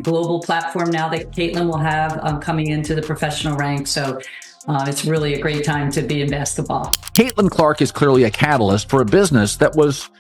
global platform now that Caitlin will have coming into the professional ranks. So it's really a great time to be in basketball. Caitlin Clark is clearly a catalyst for a business that was,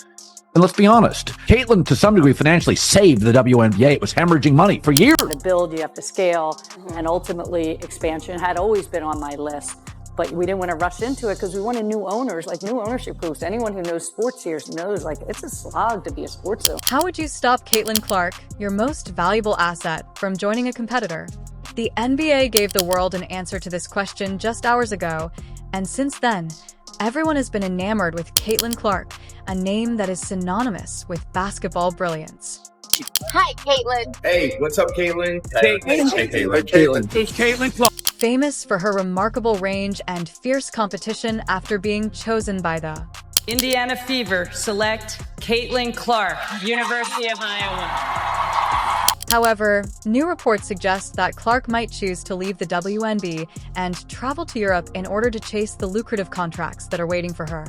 and let's be honest, Caitlin to some degree financially saved the WNBA. It was hemorrhaging money for years. To build, you have to scale, and ultimately expansion had always been on my list. But we didn't want to rush into it because we wanted new owners, like new ownership groups. Anyone who knows sports here knows, like, it's a slog to be a sports owner. How would you stop Caitlin Clark, your most valuable asset, from joining a competitor? The NBA gave the world an answer to this question just hours ago, and since then, everyone has been enamored with Caitlin Clark, a name that is synonymous with basketball brilliance. Hi, Caitlin. Hey, what's up, Caitlin? Hey, Caitlin. It's Caitlin Clark. Famous for her remarkable range and fierce competition after being chosen by the Indiana Fever select Caitlin Clark, University of Iowa. However, new reports suggest that Clark might choose to leave the WNBA and travel to Europe in order to chase the lucrative contracts that are waiting for her.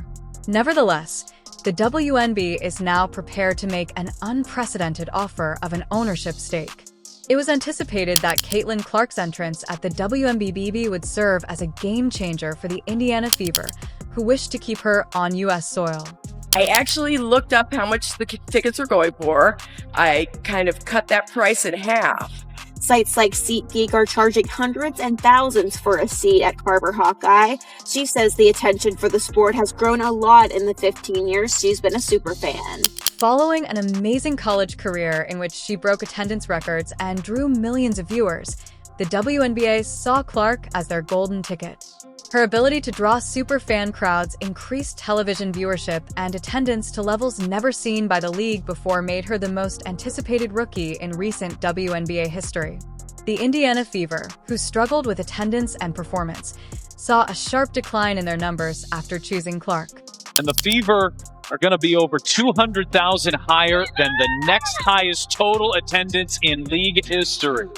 Nevertheless, the WNBA is now prepared to make an unprecedented offer of an ownership stake. It was anticipated that Caitlin Clark's entrance at the WNBA would serve as a game-changer for the Indiana Fever, who wished to keep her on U.S. soil. I actually looked up how much the tickets were going for. I kind of cut that price in half. Sites like SeatGeek are charging hundreds and thousands for a seat at Carver Hawkeye. She says the attention for the sport has grown a lot in the 15 years she's been a super fan. Following an amazing college career in which she broke attendance records and drew millions of viewers, the WNBA saw Clark as their golden ticket. Her ability to draw super fan crowds increased television viewership and attendance to levels never seen by the league before made her the most anticipated rookie in recent WNBA history. The Indiana Fever, who struggled with attendance and performance, saw a sharp decline in their numbers after choosing Clark. And the Fever are going to be over 200,000 higher than the next highest total attendance in league history.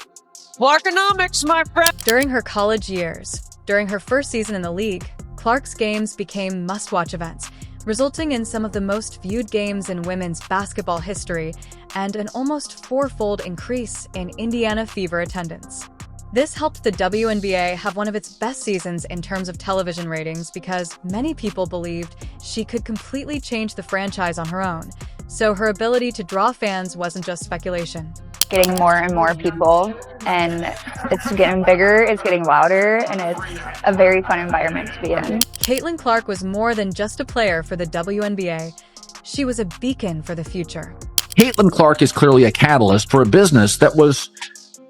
Clarkonomics, my friend. During her college years, during her first season in the league, Clark's games became must-watch events, resulting in some of the most viewed games in women's basketball history and an almost four-fold increase in Indiana Fever attendance. This helped the WNBA have one of its best seasons in terms of television ratings because many people believed she could completely change the franchise on her own, so her ability to draw fans wasn't just speculation. Getting more and more people, and it's getting bigger, it's getting louder, and it's a very fun environment to be in. Caitlin Clark was more than just a player for the WNBA. She was a beacon for the future. Caitlin Clark is clearly a catalyst for a business that was,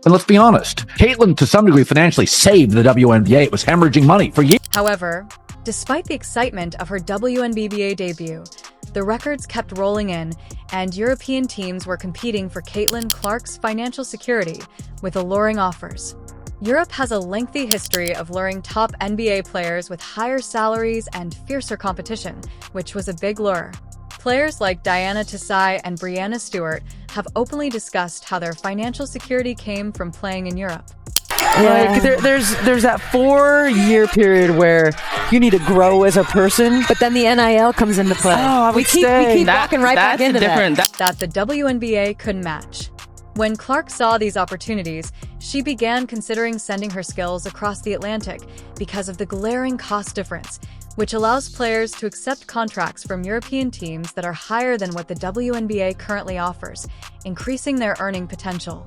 and let's be honest, Caitlin to some degree financially saved the WNBA. It was hemorrhaging money for years. However, despite the excitement of her WNBA debut, the records kept rolling in, and European teams were competing for Caitlin Clark's financial security with alluring offers. Europe has a lengthy history of luring top NBA players with higher salaries and fiercer competition, which was a big lure. Players like Diana Taurasi and Breanna Stewart have openly discussed how their financial security came from playing in Europe. Like there's that 4-year period where you need to grow as a person, but then the NIL comes into play. Oh, we keep walking right back into that the WNBA couldn't match. When Clark saw these opportunities, she began considering sending her skills across the Atlantic because of the glaring cost difference, which allows players to accept contracts from European teams that are higher than what the WNBA currently offers, increasing their earning potential.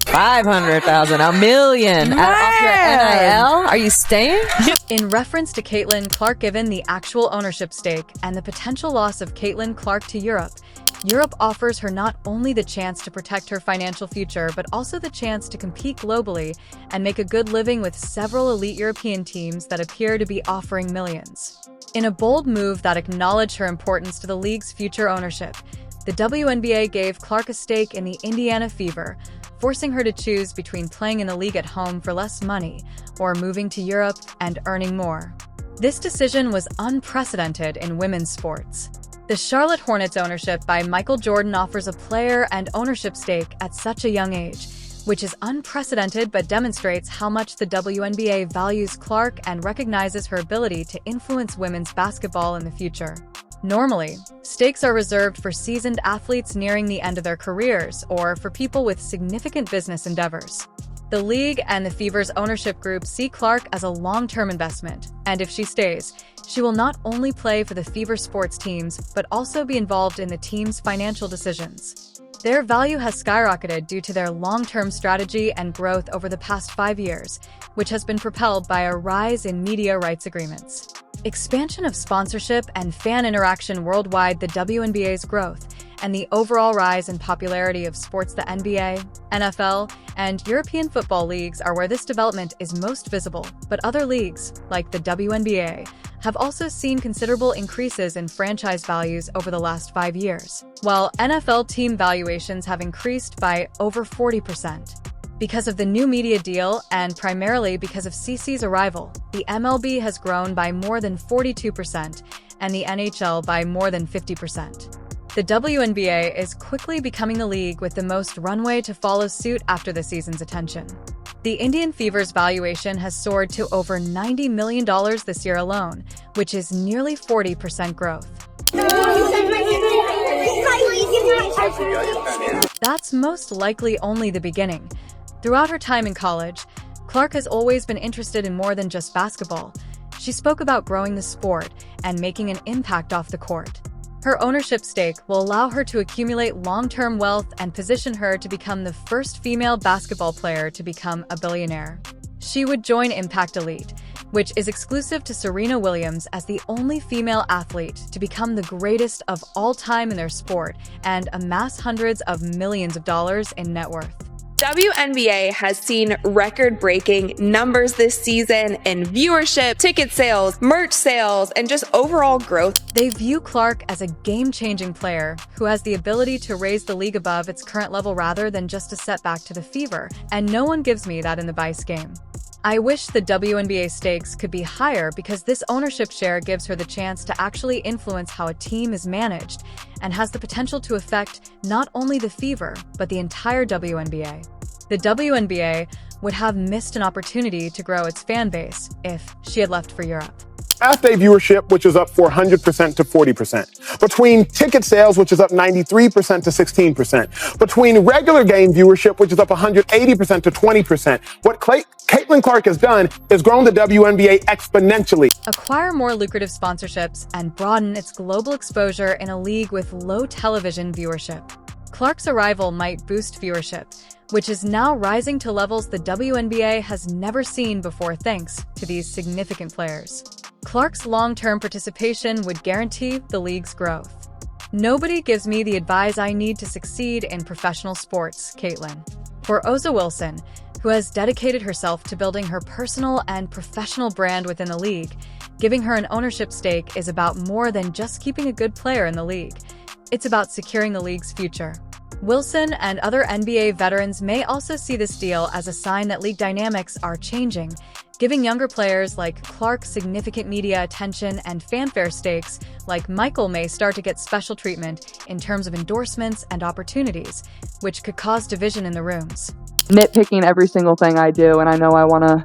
500,000, $1 million off your NIL? Are you staying? In reference to Caitlin Clark, given the actual ownership stake and the potential loss of Caitlin Clark to Europe offers her not only the chance to protect her financial future, but also the chance to compete globally and make a good living with several elite European teams that appear to be offering millions. In a bold move that acknowledged her importance to the league's future ownership, the WNBA gave Clark a stake in the Indiana Fever, forcing her to choose between playing in the league at home for less money or moving to Europe and earning more. This decision was unprecedented in women's sports. The Charlotte Hornets ownership by Michael Jordan offers a player and ownership stake at such a young age, which is unprecedented but demonstrates how much the WNBA values Clark and recognizes her ability to influence women's basketball in the future. Normally, stakes are reserved for seasoned athletes nearing the end of their careers or for people with significant business endeavors. The league and the Fever's ownership group see Clark as a long-term investment, and if she stays, she will not only play for the Fever sports teams, but also be involved in the team's financial decisions. Their value has skyrocketed due to their long-term strategy and growth over the past 5 years, which has been propelled by a rise in media rights agreements. Expansion of sponsorship and fan interaction worldwide, the WNBA's growth, and the overall rise in popularity of sports, the NBA, NFL, and European football leagues are where this development is most visible, but other leagues, like the WNBA, have also seen considerable increases in franchise values over the last 5 years, while NFL team valuations have increased by over 40%. Because of the new media deal and primarily because of CeCe's arrival, the MLB has grown by more than 42% and the NHL by more than 50%. The WNBA is quickly becoming the league with the most runway to follow suit after the season's attention. The Indian Fever's valuation has soared to over $90 million this year alone, which is nearly 40% growth. That's most likely only the beginning. Throughout her time in college, Clark has always been interested in more than just basketball. She spoke about growing the sport and making an impact off the court. Her ownership stake will allow her to accumulate long-term wealth and position her to become the first female basketball player to become a billionaire. She would join Impact Elite, which is exclusive to Serena Williams as the only female athlete to become the greatest of all time in their sport and amass hundreds of millions of dollars in net worth. WNBA has seen record-breaking numbers this season in viewership, ticket sales, merch sales, and just overall growth. They view Clark as a game-changing player who has the ability to raise the league above its current level rather than just a setback to the Fever, and no one gives me that in the Vice game. I wish the WNBA stakes could be higher because this ownership share gives her the chance to actually influence how a team is managed and has the potential to affect not only the Fever, but the entire WNBA. The WNBA would have missed an opportunity to grow its fan base if she had left for Europe. Half-day viewership, which is up 400% to 40%. Between ticket sales, which is up 93% to 16%. Between regular game viewership, which is up 180% to 20%. What Caitlin Clark has done is grown the WNBA exponentially. Acquire more lucrative sponsorships and broaden its global exposure in a league with low television viewership. Clark's arrival might boost viewership, which is now rising to levels the WNBA has never seen before thanks to these significant players. Clark's long-term participation would guarantee the league's growth. Nobody gives me the advice I need to succeed in professional sports, Caitlin. For Oza Wilson, who has dedicated herself to building her personal and professional brand within the league, giving her an ownership stake is about more than just keeping a good player in the league. It's about securing the league's future. Wilson and other NBA veterans may also see this deal as a sign that league dynamics are changing, giving younger players like Clark significant media attention and fanfare stakes like Michael may start to get special treatment in terms of endorsements and opportunities, which could cause division in the rooms. Nitpicking every single thing I do, and I know I want to,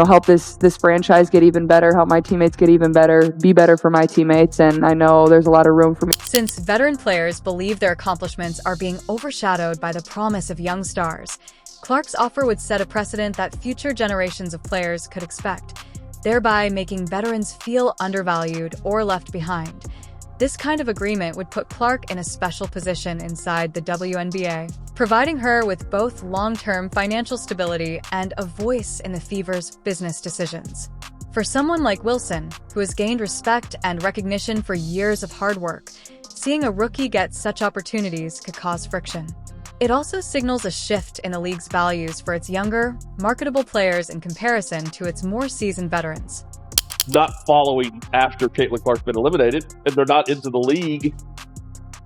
help this franchise get even better, help my teammates get even better, be better for my teammates, and I know there's a lot of room for me. Since veteran players believe their accomplishments are being overshadowed by the promise of young stars, Clark's offer would set a precedent that future generations of players could expect, thereby making veterans feel undervalued or left behind. This kind of agreement would put Clark in a special position inside the WNBA, providing her with both long-term financial stability and a voice in the Fever's business decisions. For someone like Wilson, who has gained respect and recognition for years of hard work, seeing a rookie get such opportunities could cause friction. It also signals a shift in the league's values for its younger, marketable players in comparison to its more seasoned veterans. Not following after Caitlin Clark's been eliminated, and they're not into the league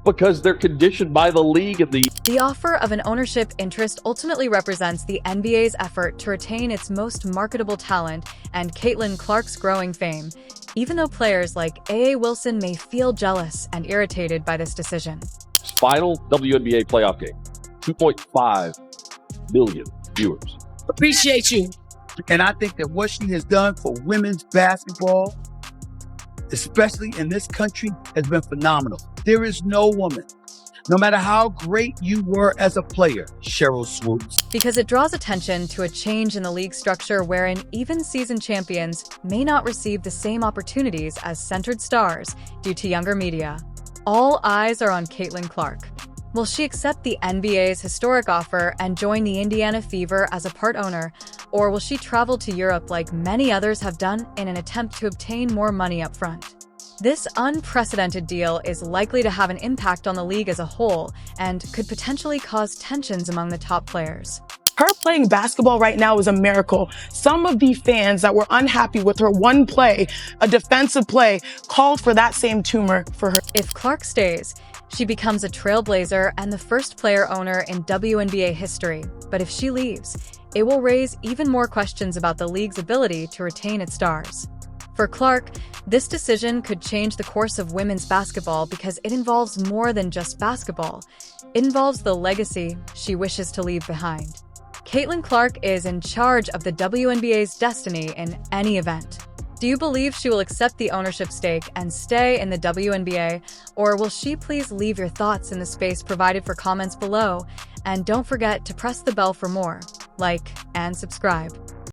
because they're conditioned by the league and The offer of an ownership interest ultimately represents the NBA's effort to retain its most marketable talent and Caitlin Clark's growing fame, even though players like A.A. Wilson may feel jealous and irritated by this decision. final WNBA playoff game. 2.5 million viewers. Appreciate you. And I think that what she has done for women's basketball especially in this country, has been phenomenal. There is no woman, no matter how great you were as a player, Cheryl swoops. Because it draws attention to a change in the league structure wherein even seasoned champions may not receive the same opportunities as centered stars due to younger media. All eyes are on Caitlin Clark. Will she accept the NBA's historic offer and join the Indiana Fever as a part owner, or will she travel to Europe like many others have done in an attempt to obtain more money up front? This unprecedented deal is likely to have an impact on the league as a whole and could potentially cause tensions among the top players. Her playing basketball right now is a miracle. Some of the fans that were unhappy with her one play, a defensive play, called for that same tumor for her. If Clark stays, she becomes a trailblazer and the first player owner in WNBA history. But if she leaves, it will raise even more questions about the league's ability to retain its stars. For Clark, this decision could change the course of women's basketball because it involves more than just basketball. It involves the legacy she wishes to leave behind. Caitlin Clark is in charge of the WNBA's destiny in any event. Do you believe she will accept the ownership stake and stay in the WNBA, or will she please leave your thoughts in the space provided for comments below? And don't forget to press the bell for more, like, and subscribe.